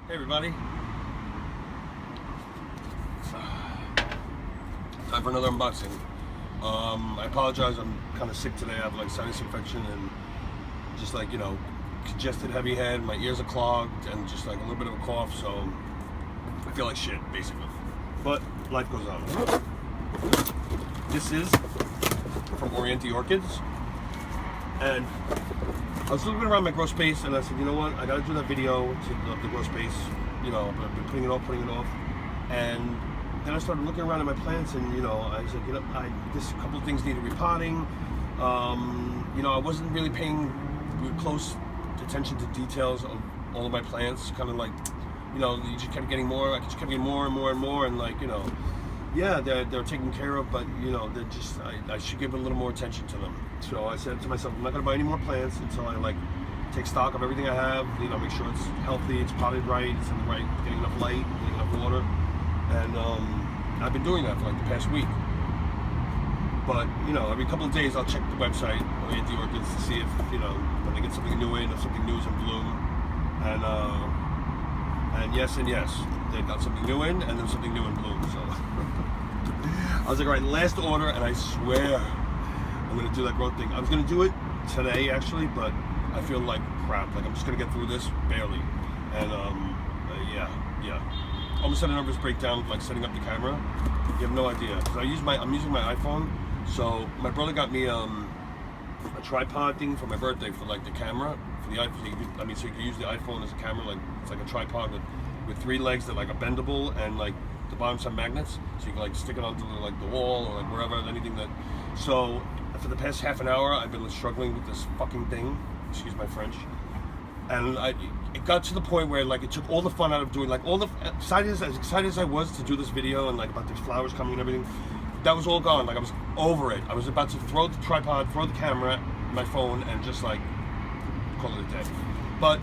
Hey everybody. Time for another unboxing. I apologize, I'm kind of sick today. I have like sinus infection and just like, you know, congested heavy head, my ears are clogged and just like a little bit of a cough, so I feel like shit basically. But life goes on. This is from Orient the Orchids. And I was looking around my grow space and I said, you know what, I gotta do that video to the grow space, you know, but I've been putting it off. And then I started looking around at my plants and, you know, I was like, you know, this couple of things needed repotting. You know, I wasn't really paying close attention to details of all of my plants, kind of like, you know, you just kept getting more, I just kept getting more and more and more, and like, you know, yeah, they're taken care of, but you know, they're just, I should give a little more attention to them. So I said to myself, I'm not gonna buy any more plants until I like take stock of everything I have, you know, make sure it's healthy, it's potted right, it's in the right, getting enough light, getting enough water. And I've been doing that for like the past week. But, you know, every couple of days I'll check the website, Orient the Orchids, to see if, you know, when they get something new in, if something new is in bloom. And yes, they've got something new in, and then something new in bloom, so. I was like, all right, last order, and I swear I'm gonna do that growth thing. I was gonna do it today, actually, but I feel like crap. Like, I'm just gonna get through this, barely. And, yeah. Almost had a nervous breakdown, like setting up the camera. You have no idea. Cause I'm using my iPhone, so my brother got me a tripod thing for my birthday for like the camera, for the iPhone. So you can use the iPhone as a camera, like it's like a tripod with 3 legs that like are bendable, and like the bottom's have magnets, so you can like stick it onto like the wall or like wherever, anything that. So for the past half an hour, I've been struggling with this fucking thing. Excuse my French. And it got to the point where like it took all the fun out of doing, like all the excited as I was to do this video and like about these flowers coming and everything, that was all gone. Like I was over it. I was about to throw the tripod, throw the camera, my phone, and just like call it a day. But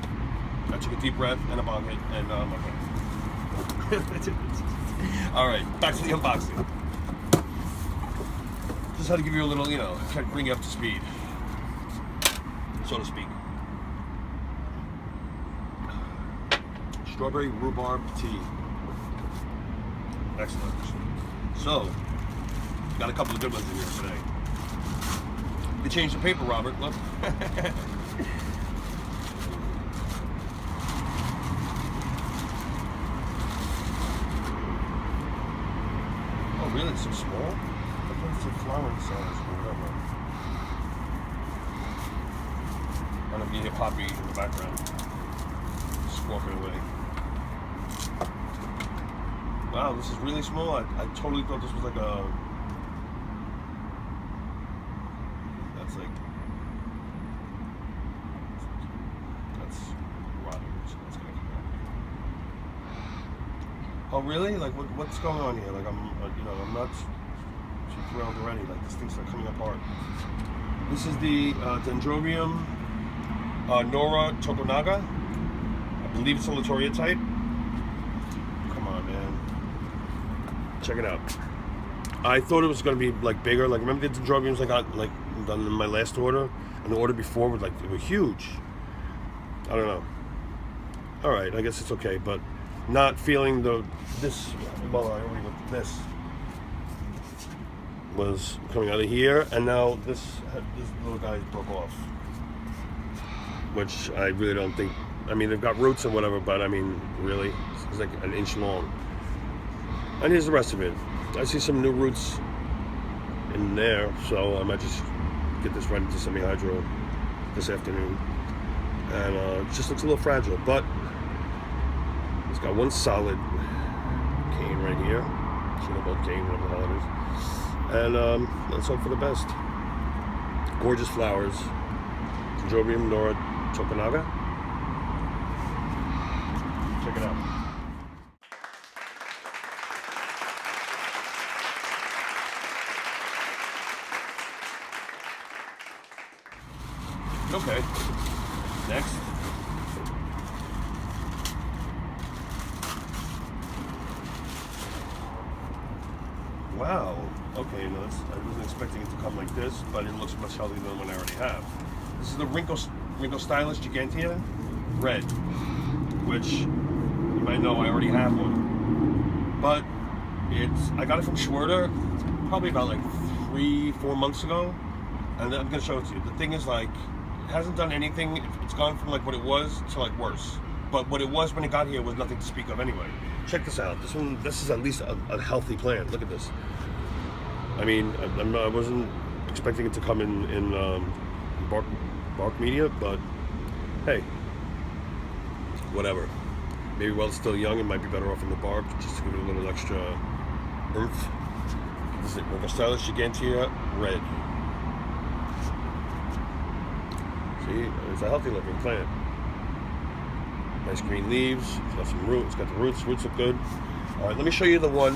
I took a deep breath and a bong hit, and okay. All right, back to the unboxing. Just had to give you a little, you know, try to bring you up to speed, so to speak. Strawberry rhubarb tea. Excellent. So, got a couple of good ones in here today. You changed the paper, Robert. Look. Oh, really? It's so small? I thought it's a flowering size or whatever. I don't know if you hear Poppy in the background squawking away. Wow, this is really small. I totally thought this was like a... That's rotten, so that's gonna come out. Oh really? Like what's going on here? Like I'm not too thrilled already. Like these things are coming apart. This is the Dendrobium Nora Tokunaga. I believe it's a Latoria type. Come on, man. Check it out. I thought it was going to be like bigger. Like remember the Dendrobiums I got like done in my last order, and the order before was like they were huge. I don't know. All right, I guess it's okay, but not feeling this. Well, I already looked at this. Was coming out of here, and now this little guy broke off, which I really don't think. I mean, they've got roots and whatever, but I mean, really, it's like an inch long. And here's the rest of it. I see some new roots in there, so I might just get this right into semi-hydro this afternoon. And it just looks a little fragile, but it's got one solid cane right here. Both cane, whatever the hell it is. And let's hope for the best. Gorgeous flowers. Dendrobium Nora Tokunaga. Check it out. Okay. Next. Wow. Okay, no, I wasn't expecting it to come like this, but it looks much healthier than the one I already have. This is the Rhynchostylis gigantea red, which You might know I already have one. But I got it from Schwerter probably about like 3-4 months ago. And I'm gonna show it to you. The thing is, like, it hasn't done anything. It's gone from like what it was to like worse. But what it was when it got here was nothing to speak of anyway. Check this out. This is at least a healthy plant. Look at this. I mean, I wasn't expecting it to come in bark media, but hey, whatever. Maybe while it's still young, it might be better off in the bark, just to give it a little extra oomph. This is it. Rhynchostylis gigantea, red. See, it's a healthy looking plant. Nice green leaves. It's got some roots. It's got the roots. Roots look good. All right, let me show you the one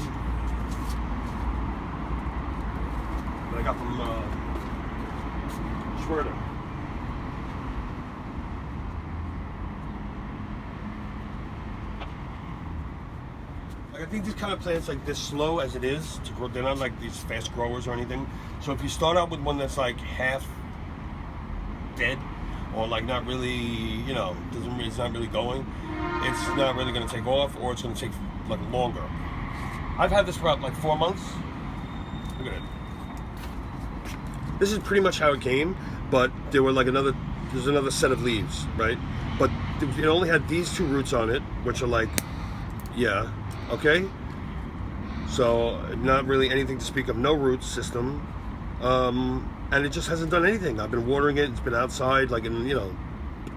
that I got from Schwerter. Like, I think these kind of plants, like this slow as it is to grow, they're not like these fast growers or anything. So if you start out with one that's like half dead, or like not really, you know, it's not really going, it's not really going to take off, or it's going to take like longer. I've had this for about like 4 months. Look at it. This is pretty much how it came, but there were like there's another set of leaves, right? But it only had these 2 roots on it, which are like, yeah, okay. So not really anything to speak of, no root system. And it just hasn't done anything. I've been watering it. It's been outside, like in, you know,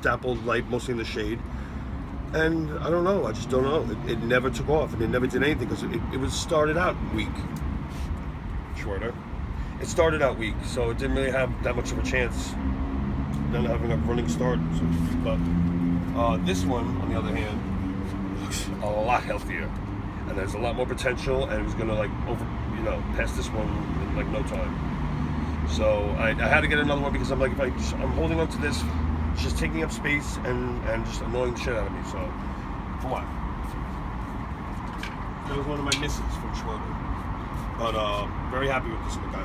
dappled light, mostly in the shade. And I don't know. I just don't know. It never took off, and it never did anything because it was started out weak. Shorter. It started out weak, so it didn't really have that much of a chance. Then having a running start. But this one, on the other hand, looks a lot healthier, and there's a lot more potential, and it's gonna like pass this one in like no time. So I had to get another one because I'm like, I'm holding on to this, it's just taking up space and just annoying the shit out of me. So for what? That was one of my misses from Schwerter. But very happy with this one, guy.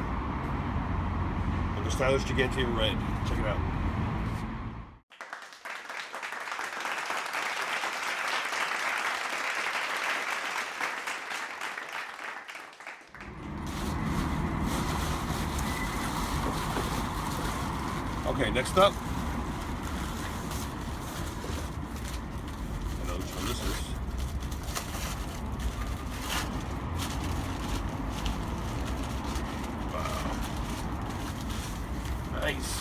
Rhynchostylis gigantea red. Check it out. Okay, next up. I know which one this is. Wow. Nice.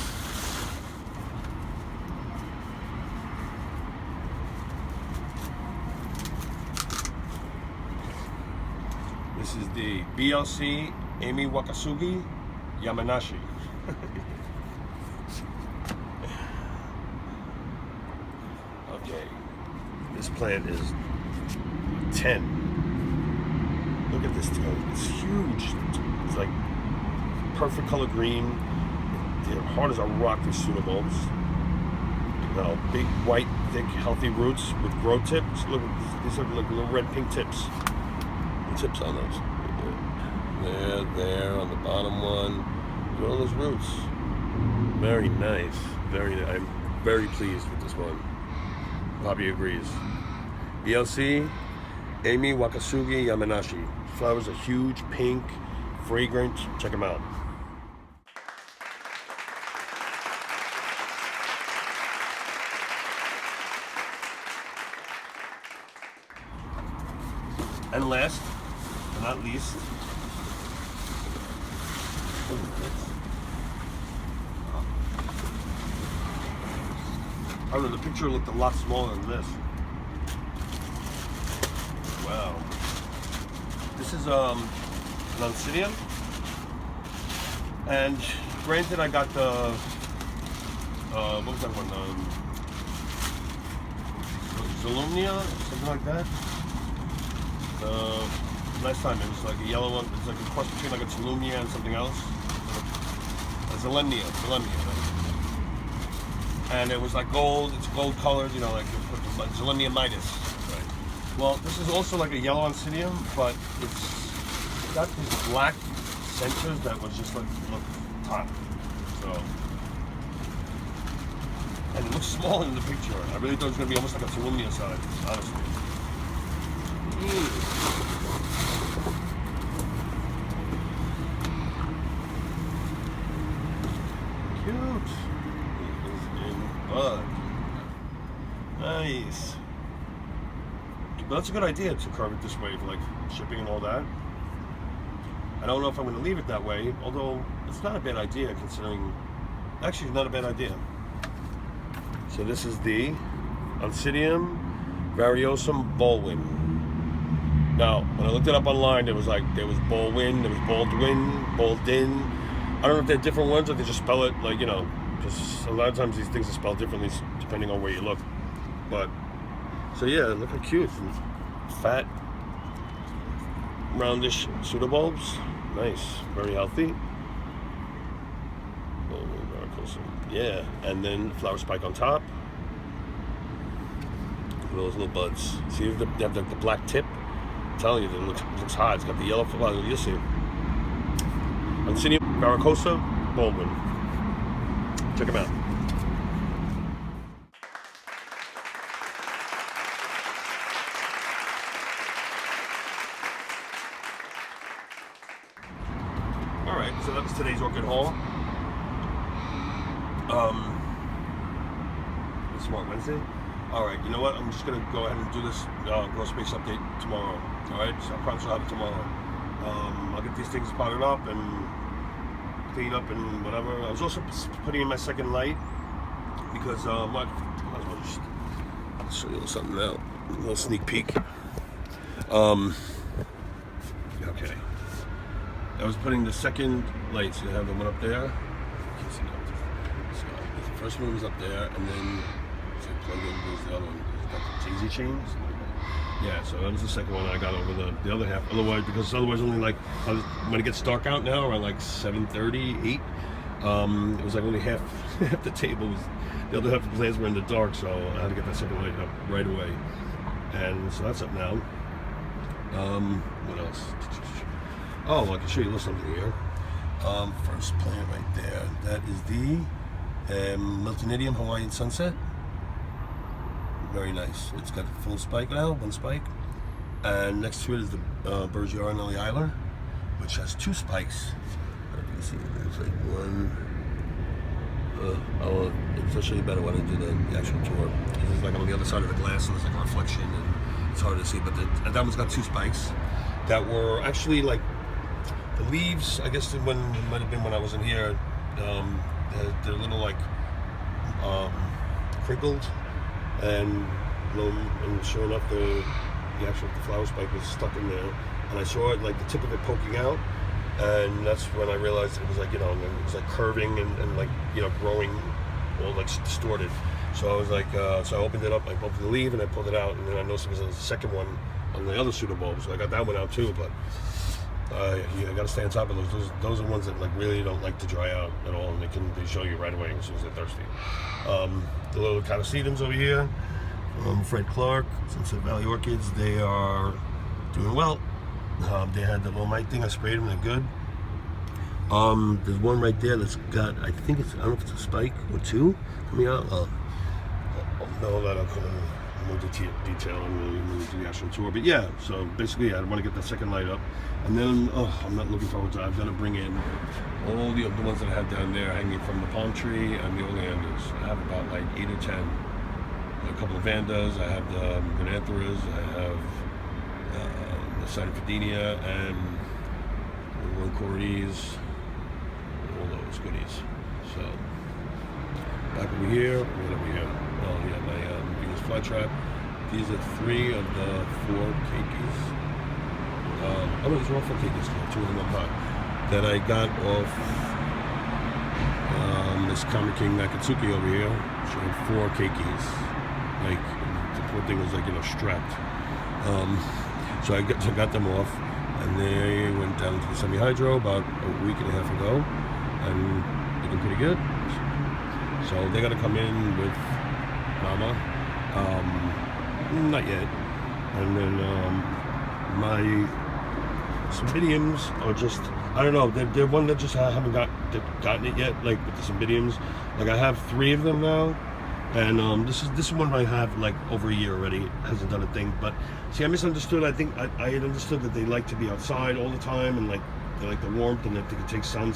This is the BLC Amy Wakasugi Yamanashi. Okay, this plant is 10. Look at this thing. It's huge. It's like perfect color green. They're hard as a rock, these pseudobulbs. Now, big, white, thick, healthy roots with grow tips. Look, these are like little red, pink tips. The tips on those. There, on the bottom one. Look at all those roots. Very nice. I'm very pleased with this one. Bobby agrees. BLC, Amy Wakasugi Yamanashi. Flowers are huge, pink, fragrant. Check them out. And last but not least, I don't know, the picture looked a lot smaller than this. Wow. This is an Oncidium. And granted, I got the, what was that one? Zalumnia, something like that. Last time it was like a yellow one. It's like a cross between like a Zalumnia and something else. A Zalemnia. And it was like gold, it's gold colored, you know, like Zalemnia Midas. Right. Well, this is also like a yellow Oncidium, but it's got these black centers that was just like, look hot. So, and it looks small in the picture. I really thought it was going to be almost like a Zalemnia size, honestly. Cute. It is in bud. Nice. But that's a good idea to carve it this way for like shipping and all that. I don't know if I'm going to leave it that way, although it's not a bad idea considering. Actually, it's not a bad idea. So this is the Oncidium variosum Baldwin. Now, when I looked it up online, there was Baldwin, there was Baldwin, Baldin. I don't know if they're different ones or they just spell it like, you know, just a lot of times these things are spelled differently depending on where you look. But, so yeah, look how cute. Fat, roundish pseudobulbs. Nice, very healthy. Yeah, and then flower spike on top. Those little buds. See, they have the black tip. I'm telling you, it looks hot. It's got the yellow flower. You'll see. Oncidium varicose Baldwin. Check them out. All right, so that was today's orchid haul. It's what, Wednesday? All right, you know what? I'm just gonna go ahead and do this grow space update tomorrow. All right, so I promise I'll have it tomorrow. I'll get these things potted up and clean up and whatever. I was also putting in my second light because I might as well just show you something now. A little sneak peek. Okay. I was putting the second light, so you have the one up there. You can see that. So the first one was up there, and then plug in was the other one. It's got the daisy chains. Yeah, so that was the second one I got over the other half. Otherwise only like when it gets dark out now around like 7:30, 8. It was like only half the table was, the other half of the plants were in the dark, so I had to get that second light up right away. And so that's up now. What else? Oh, I can show you a little something here. First plant right there. That is the Miltonidium Hawaiian Sunset. Very nice. It's got a full spike now, one spike. And next to it is the Bergiora Nelly Eiler, which has 2 spikes. I don't know if you can see it. There's like one. I'll show you better when I do the actual tour. This is like on the other side of the glass, so there's like a reflection and it's hard to see. But that one's got 2 spikes that were actually like the leaves. I guess it might have been when I wasn't here. They're a little like crinkled, and sure enough, the flower spike was stuck in there, and I saw it like the tip of it poking out, and that's when I realized it was like, you know, it was like curving and like, you know, growing all like distorted. So I was like, so I opened it up, I opened the leaf and I pulled it out, and then I noticed there was a second one on the other pseudobulb, so I got that one out too. But you got to stay on top of those. Those are ones that like really don't like to dry out at all, and they show you right away as soon as they're thirsty. The little Cattleya over here, Fred Clark, Sunset Valley Orchids, they are doing well. They had the little mite thing, I sprayed them, they're good. There's one right there that's got, I think it's, I don't know if it's a spike or 2 coming out. I'll know that I'll come in more detail and we'll do the actual tour. But yeah, so basically I want to get that second light up. And then, I'm not looking forward to it. I've got to bring in all the ones that I have down there hanging from the palm tree and the oleanders. I have about like 8 or 10. A couple of vandas, I have the Granantheras, I have the Cytophidenia and the Rhynchostylis, all those goodies. So, back over here, what have we here? Oh yeah, my Venus flytrap. These are 3 of the 4 keikis. These are all 4 keikis, 2 of them up high. That I got off this Comic King Nakatsuki over here. She had 4 keikis. Like, the poor thing was like, you know, strapped. So I got them off, and they went down to the semi-hydro about a week and a half ago, and looking pretty good. So they got to come in with Mama. Not yet. And then my Cymbidiums are just, I don't know, they're one that just haven't gotten it yet, like with the Cymbidiums. Like I have 3 of them now, And this is one I have like over a year already. It hasn't done a thing. But see, I misunderstood. I think I had understood that they like to be outside all the time, and like they like the warmth and that they could take sun.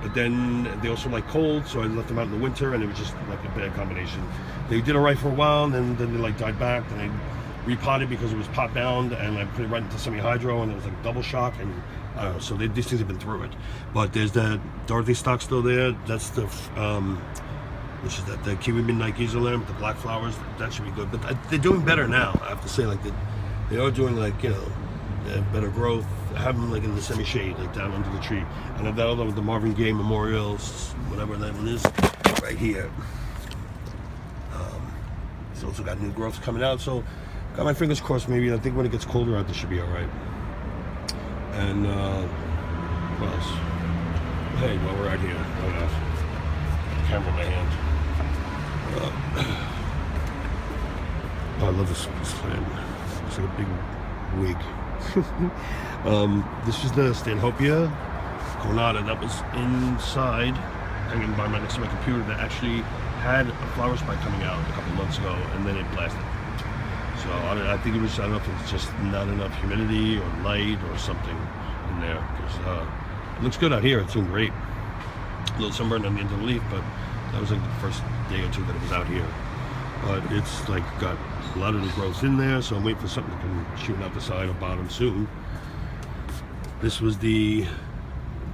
But then they also like cold, so I left them out in the winter, and it was just like a bad combination. They did all right for a while, and then they like died back. Then I repotted because it was pot bound, and I put it right into semi-hydro, and it was like double shock, and I don't know. So these things have been through it. But there's that Dorothy stock still there. That's the which is that the Kiwi Midnight Geezer lamb with the black flowers. That should be good. But they're doing better now, I have to say. Like they are doing, like, you know, they have better growth. I have them like in the semi-shade, like down under the tree. And I have that other with the Marvin Gaye Memorials, whatever that one is, right here. It's also got new growths coming out. So got my fingers crossed. Maybe I think when it gets colder out, this should be all right. And what else? Hey, while we're out here, I have camera in my hand. Oh, I love this plant. It's like a big wig. This is the Stanhopeya conata that was inside, hanging by next to my computer, that actually had a flower spike coming out a couple months ago, and then it blasted. So I think it was, I don't know if it's just not enough humidity or light or something in there, because it looks good out here. It's doing great. A little sunburn on the end of the leaf, but that was like the first day or two that it was out here. But it's like got a lot of new growth in there, so I'm waiting for something that can shoot out the side or bottom soon. This was the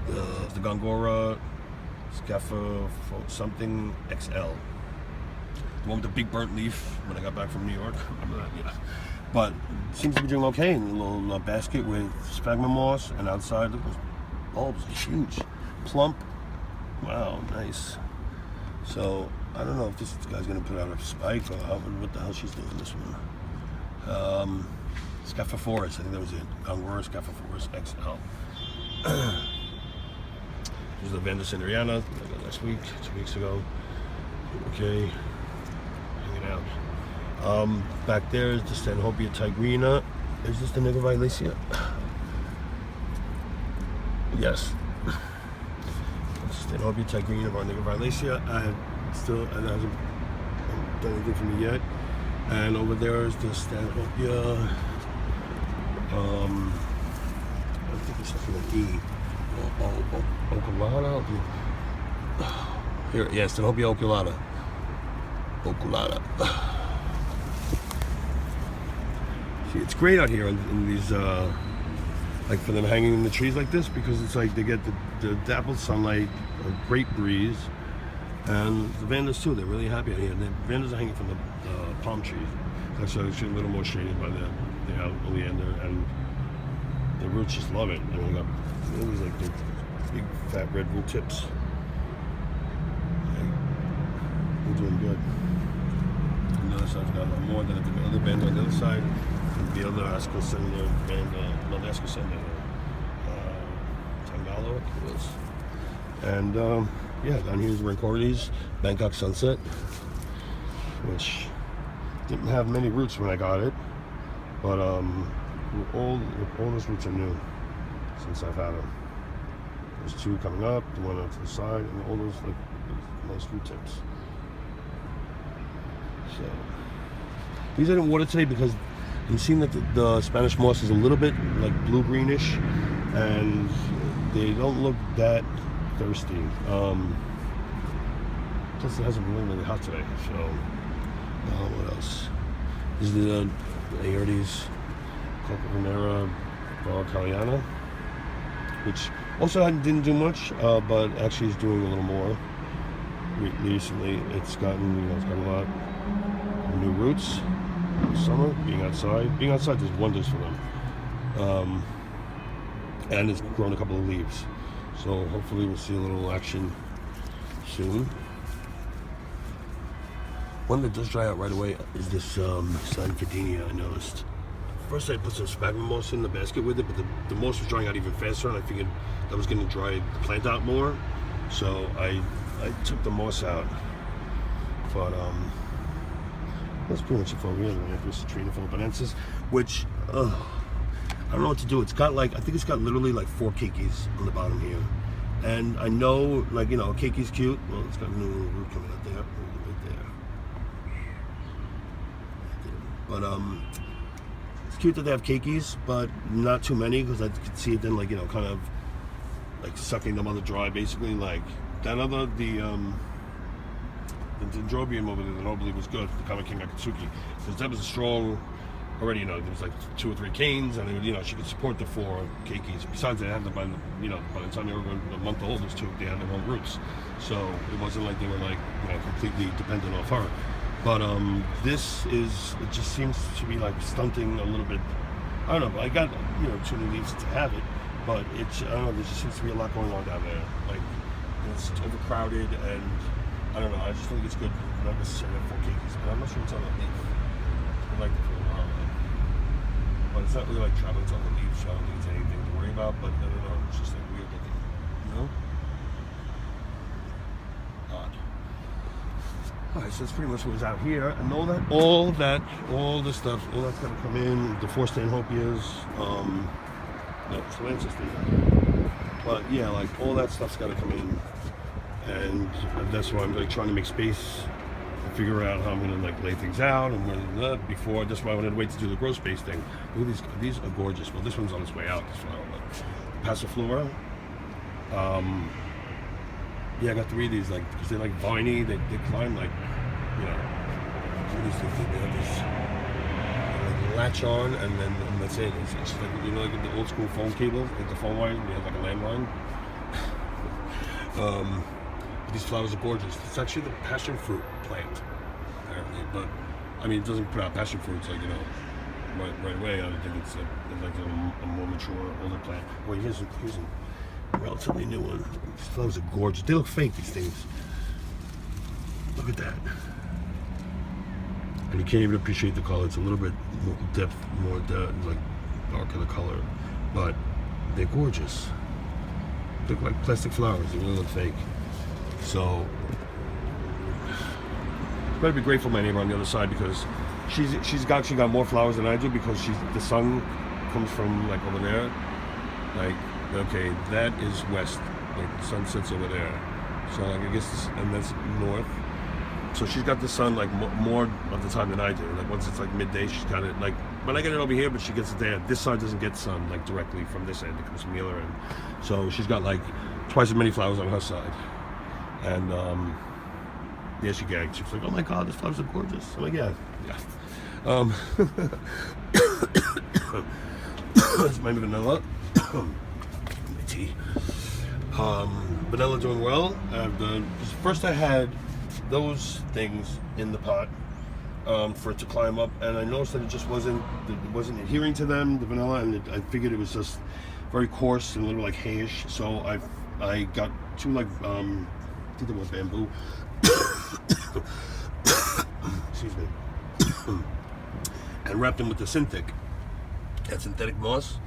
Gongora Scapha something XL. The one with the big burnt leaf when I got back from New York. Remember that? Yeah. But it seems to be doing okay in a little basket with sphagnum moss, and outside, look, those bulbs are huge. Plump. Wow, nice. So I don't know if this guy's gonna put out a spike or what the hell she's doing this one. Scaphophorus, I think that was it. Gongora Scaphophorus XL. This is the Vanda Cendriana I got last week, 2 weeks ago. Okay, hanging out. Back there is the Stanhopeya tigrina. Is this the Nigroviolacea? Yes. Stanhopeya tigrina or Nigroviolacea. I hasn't done anything for me yet. And over there is the Stanhopeya. I think it's something like E. Oculata. Here, yeah, Stanhopeya oculata. Oculata. See, it's great out here in these, like for them hanging in the trees like this, because it's like they get the dappled sunlight, a great breeze, and the Vandas too. They're really happy out here. The Vandas are hanging from the palm trees. Actually, it's a little more shaded by the oleander, and the roots just love it. And we got these like the big fat red root tips. We're doing good. On the other side's got a lot more than the other band on the other side. The other Ascocenda band, not Ascocenda, Tangalo it was. And yeah, down here's Rhynchostylis, Bangkok Sunset, which didn't have many roots when I got it, but all those roots are new since I've had them. There's two coming up, the one out to the side, and all those like nice root tips. So these I didn't water today because I'm seeing that the Spanish moss is a little bit like blue-greenish, and they don't look that thirsty. Plus it hasn't been really hot today, so what else? This is the Aertes Coca Cattleya, which also didn't do much, but actually is doing a little more recently. It's gotten, it's got a lot of new roots. Summer, being outside does wonders for them, and it's grown a couple of leaves, so hopefully we'll see a little action soon. One that does dry out right away is this Symphornia. I noticed first I put some sphagnum moss in the basket with it, but the moss was drying out even faster, and I figured that was going to dry the plant out more, so I took the moss out. But that's pretty much it for me. There's Citrina philipinensis, which I don't know what to do. It's got like, I think it's got literally like 4 keikis on the bottom here, and I know, like, you know, a keiki's cute. Well, it's got a new root coming out there, right there. But it's cute that they have keikis, but not too many, because I could see it then, like, you know, kind of like sucking them on the dry, basically. Like that other, the Dendrobium over there that I believe was good, the Kama King Akatsuki, because that was a strong, already, you know, there was like 2 or 3 canes, and it would, you know, she could support the 4 keikis. Besides, they had them by, you know, by the time they were a month old, those 2, they had their own roots, so it wasn't like they were like, you know, completely dependent off her. But this is, it just seems to be like stunting a little bit. I don't know, but I got, you know, too many leaves to have it, but it's, I don't know, there just seems to be a lot going on down there. Like, it's overcrowded, and I don't know, I just think it's good, not necessarily for keikis, but I'm not sure it's on the leaf. I like it for a while, but it's not really like traveling on the leaf, so I don't think it's anything to worry about, but I don't know, it's just like weird looking, you know? Odd. Alright, so that's pretty much what was out here, and all this stuff, all that's gonna come in, the 4 Stanhopias, no, it's the Rhynchostylis. But yeah, like all that stuff's gotta come in, and that's why I'm like trying to make space and figure out how I'm gonna like lay things out, and where before, that's why I wanted to wait to do the grow space thing. Look at these are gorgeous. Well, this one's on its way out, this flower, but Passiflora. Yeah, I got 3 of these, like, because they're like viney, they climb like, you know, what is this? They have this, they like latch on, and that's it. It's just like, you know, like the old school phone cable, like the phone wire, you have like a landline. But these flowers are gorgeous. It's actually the passion fruit plant, apparently, but I mean, it doesn't put out passion fruits like, you know, right away. I think it's like a more mature, older plant. Wait, here's a relatively new one. These flowers are gorgeous. They look fake, these things. Look at that. And you can't even appreciate the color. It's a little bit more depth, like darker the color, but they're gorgeous. They look like plastic flowers. They really look fake. So, I better be grateful to my neighbor on the other side, because she's actually got more flowers than I do, because the sun comes from like over there, like. Okay, that is west. Like the sun sets over there, so like I guess, and that's north. So she's got the sun like more of the time than I do. Like once it's like midday, she's got it. Like when I get it over here, but she gets it there. This side doesn't get sun like directly from this end. It comes from the other end. So she's got like twice as many flowers on her side. And yeah, she gagged. She was like, "Oh my God, these flowers are gorgeous." I'm like, "Yeah." That's my vanilla. Tea. Vanilla doing well. First I had those things in the pot for it to climb up, and I noticed that it wasn't adhering to them, the vanilla, and I figured it was just very coarse and a little like hayish. So I got 2 like I think they were bamboo. Excuse me. And wrapped them with the synthetic moss.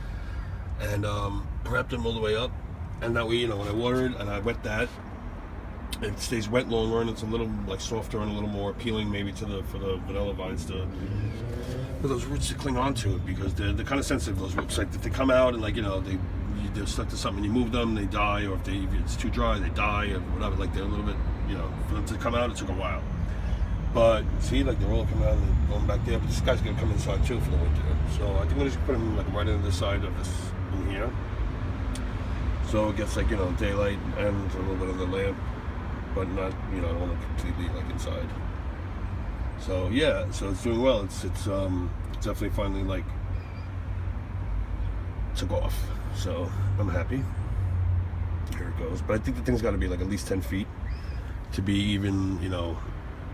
And wrapped them all the way up, and that way, you know, when I water it and I wet that, it stays wet longer, and it's a little like softer and a little more appealing, maybe for the vanilla vines for those roots to cling on to, because they're kind of sensitive, those roots. Like if they come out and like, you know, they're stuck to something, you move them, they die, or if it's too dry, they die, or whatever. Like they're a little bit, you know, for them to come out, it took a while. But see, like they're all coming out and going back there. But this guy's gonna come inside too for the winter. So I think I'm just put him like right into the side of this in here. So it gets like, you know, daylight and a little bit of the lamp, but not, you know, I don't want to completely like inside. So yeah, so it's doing well. It's definitely finally like took off. So I'm happy. Here it goes. But I think the thing's got to be like at least 10 feet to be even, you know,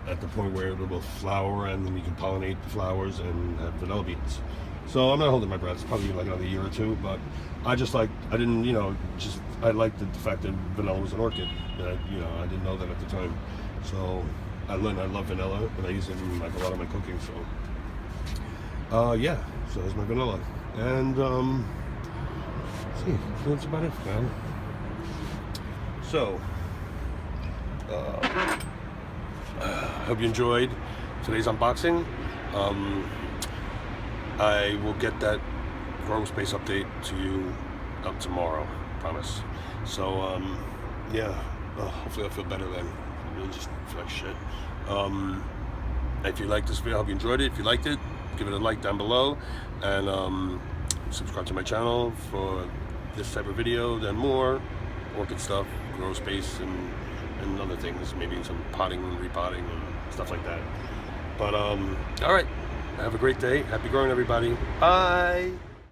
at the point where it will flower, and then you can pollinate the flowers and have vanilla beans. So I'm not holding my breath. It's probably like another year or 2, but I didn't, you know, I liked the fact that vanilla was an orchid. You know, I didn't know that at the time. So I learned I love vanilla, and I use it in like a lot of my cooking. So yeah, so there's my vanilla. And let's see, that's about it, man. So hope you enjoyed today's unboxing. I will get that growing space update to you up tomorrow, promise. So yeah, hopefully I'll feel better then. I really just feel like shit. If you liked this video, I hope you enjoyed it. If you liked it, give it a like down below, and subscribe to my channel for this type of video, then more orchid stuff, grow space, and other things, maybe some potting and repotting and stuff like that. But all right, have a great day. Happy growing, everybody. Bye.